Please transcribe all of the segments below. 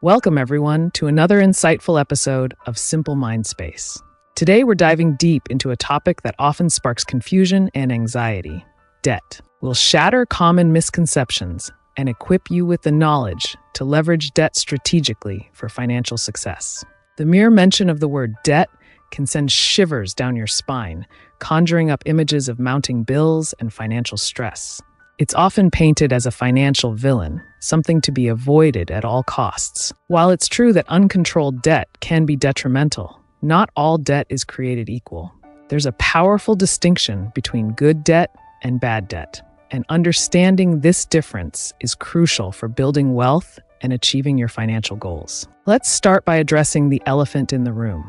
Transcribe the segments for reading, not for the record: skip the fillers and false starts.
Welcome, everyone, to another insightful episode of Simple Mind Space. Today, we're diving deep into a topic that often sparks confusion and anxiety: debt. We'll shatter common misconceptions and equip you with the knowledge to leverage debt strategically for financial success. The mere mention of the word debt can send shivers down your spine, conjuring up images of mounting bills and financial stress. It's often painted as a financial villain, something to be avoided at all costs. While it's true that uncontrolled debt can be detrimental, not all debt is created equal. There's a powerful distinction between good debt and bad debt, and understanding this difference is crucial for building wealth and achieving your financial goals. Let's start by addressing the elephant in the room: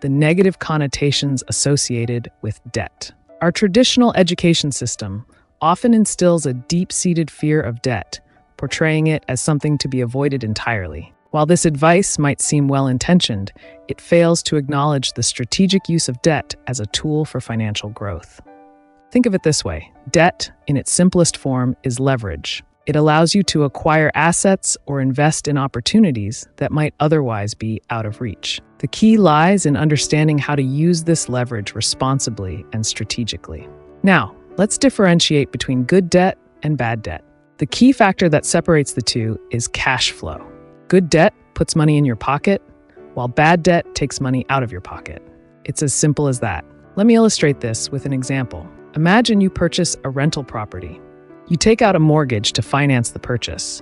the negative connotations associated with debt. Our traditional education system often instills a deep-seated fear of debt, portraying it as something to be avoided entirely. While this advice might seem well-intentioned, it fails to acknowledge the strategic use of debt as a tool for financial growth. Think of it this way: debt, in its simplest form, is leverage. It allows you to acquire assets or invest in opportunities that might otherwise be out of reach. The key lies in understanding how to use this leverage responsibly and strategically. Now, let's differentiate between good debt and bad debt. The key factor that separates the two is cash flow. Good debt puts money in your pocket, while bad debt takes money out of your pocket. It's as simple as that. Let me illustrate this with an example. Imagine you purchase a rental property. You take out a mortgage to finance the purchase,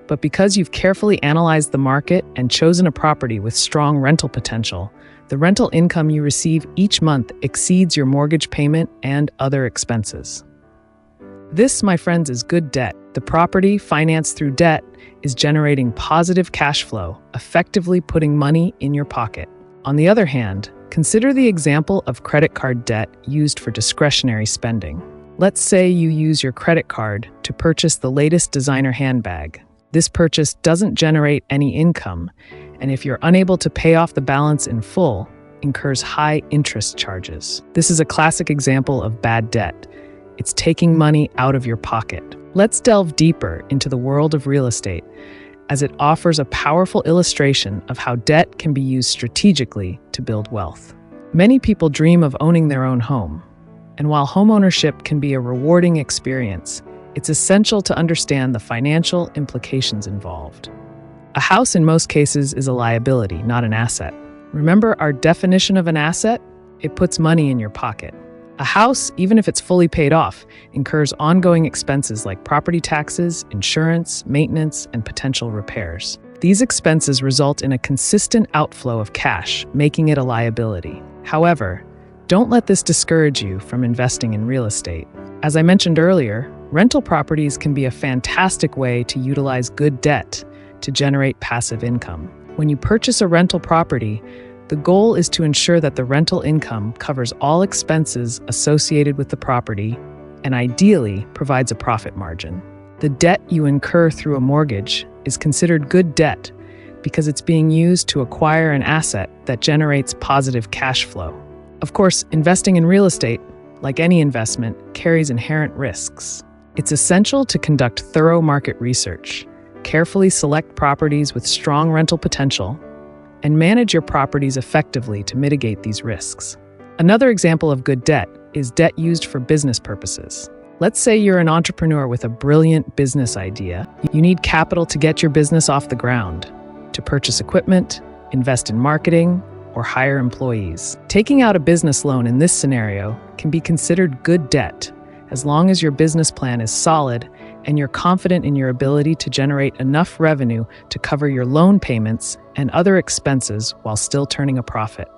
but because you've carefully analyzed the market and chosen a property with strong rental potential, the rental income you receive each month exceeds your mortgage payment and other expenses. This, my friends, is good debt. The property, financed through debt, is generating positive cash flow, effectively putting money in your pocket. On the other hand, consider the example of credit card debt used for discretionary spending. Let's say you use your credit card to purchase the latest designer handbag. This purchase doesn't generate any income, and if you're unable to pay off the balance in full, incurs high interest charges. This is a classic example of bad debt. It's taking money out of your pocket. Let's delve deeper into the world of real estate, as it offers a powerful illustration of how debt can be used strategically to build wealth. Many people dream of owning their own home, and while homeownership can be a rewarding experience, it's essential to understand the financial implications involved. A house in most cases is a liability, not an asset. Remember our definition of an asset? It puts money in your pocket. A house, even if it's fully paid off, incurs ongoing expenses like property taxes, insurance, maintenance, and potential repairs. These expenses result in a consistent outflow of cash, making it a liability. However, don't let this discourage you from investing in real estate. As I mentioned earlier, rental properties can be a fantastic way to utilize good debt to generate passive income. When you purchase a rental property, the goal is to ensure that the rental income covers all expenses associated with the property and ideally provides a profit margin. The debt you incur through a mortgage is considered good debt because it's being used to acquire an asset that generates positive cash flow. Of course, investing in real estate, like any investment, carries inherent risks. It's essential to conduct thorough market research, carefully select properties with strong rental potential, and manage your properties effectively to mitigate these risks. Another example of good debt is debt used for business purposes. Let's say you're an entrepreneur with a brilliant business idea. You need capital to get your business off the ground, to purchase equipment, invest in marketing, or hire employees. Taking out a business loan in this scenario can be considered good debt, as long as your business plan is solid and you're confident in your ability to generate enough revenue to cover your loan payments and other expenses while still turning a profit.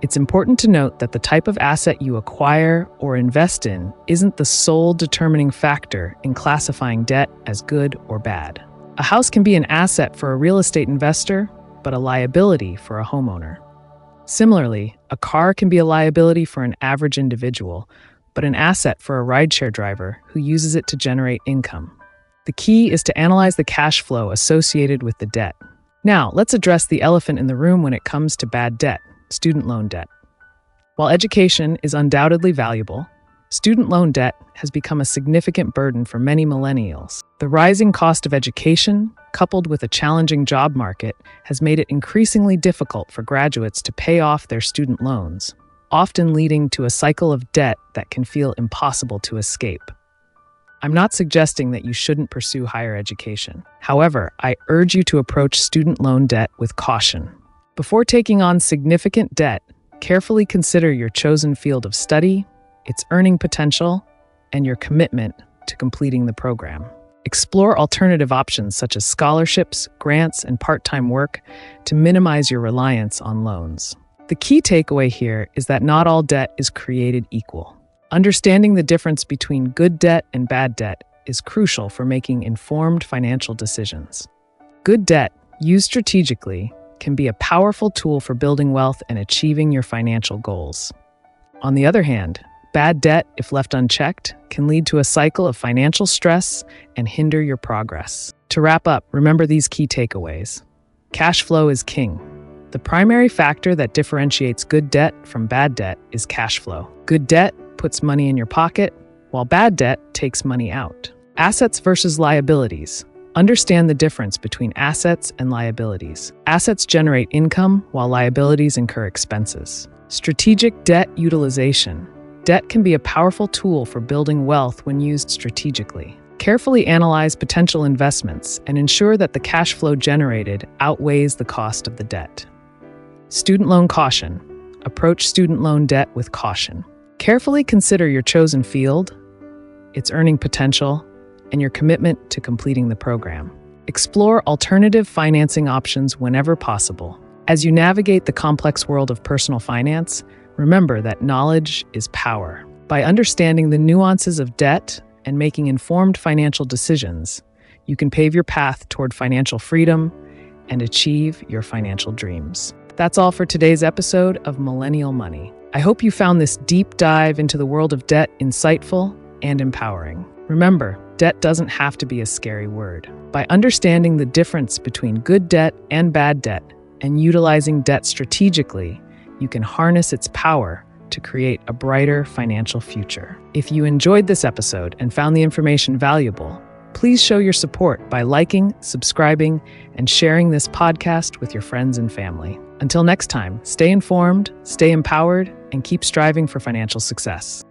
It's important to note that the type of asset you acquire or invest in isn't the sole determining factor in classifying debt as good or bad. A house can be an asset for a real estate investor, but a liability for a homeowner. Similarly, a car can be a liability for an average individual, but an asset for a rideshare driver who uses it to generate income. The key is to analyze the cash flow associated with the debt. Now, let's address the elephant in the room when it comes to bad debt: student loan debt. While education is undoubtedly valuable, student loan debt has become a significant burden for many millennials. The rising cost of education, coupled with a challenging job market, has made it increasingly difficult for graduates to pay off their student loans, often leading to a cycle of debt that can feel impossible to escape. I'm not suggesting that you shouldn't pursue higher education. However, I urge you to approach student loan debt with caution. Before taking on significant debt, carefully consider your chosen field of study, its earning potential, and your commitment to completing the program. Explore alternative options such as scholarships, grants, and part-time work to minimize your reliance on loans. The key takeaway here is that not all debt is created equal. Understanding the difference between good debt and bad debt is crucial for making informed financial decisions. Good debt, used strategically, can be a powerful tool for building wealth and achieving your financial goals. On the other hand, bad debt, if left unchecked, can lead to a cycle of financial stress and hinder your progress. To wrap up, remember these key takeaways. Cash flow is king. The primary factor that differentiates good debt from bad debt is cash flow. Good debt puts money in your pocket, while bad debt takes money out. Assets versus liabilities. Understand the difference between assets and liabilities. Assets generate income, while liabilities incur expenses. Strategic debt utilization. Debt can be a powerful tool for building wealth when used strategically. Carefully analyze potential investments and ensure that the cash flow generated outweighs the cost of the debt. Student loan caution. Approach student loan debt with caution. Carefully consider your chosen field, its earning potential, and your commitment to completing the program. Explore alternative financing options whenever possible. As you navigate the complex world of personal finance, remember that knowledge is power. By understanding the nuances of debt and making informed financial decisions, you can pave your path toward financial freedom and achieve your financial dreams. That's all for today's episode of Millennial Money. I hope you found this deep dive into the world of debt insightful and empowering. Remember, debt doesn't have to be a scary word. By understanding the difference between good debt and bad debt and utilizing debt strategically, you can harness its power to create a brighter financial future. If you enjoyed this episode and found the information valuable, please show your support by liking, subscribing, and sharing this podcast with your friends and family. Until next time, stay informed, stay empowered, and keep striving for financial success.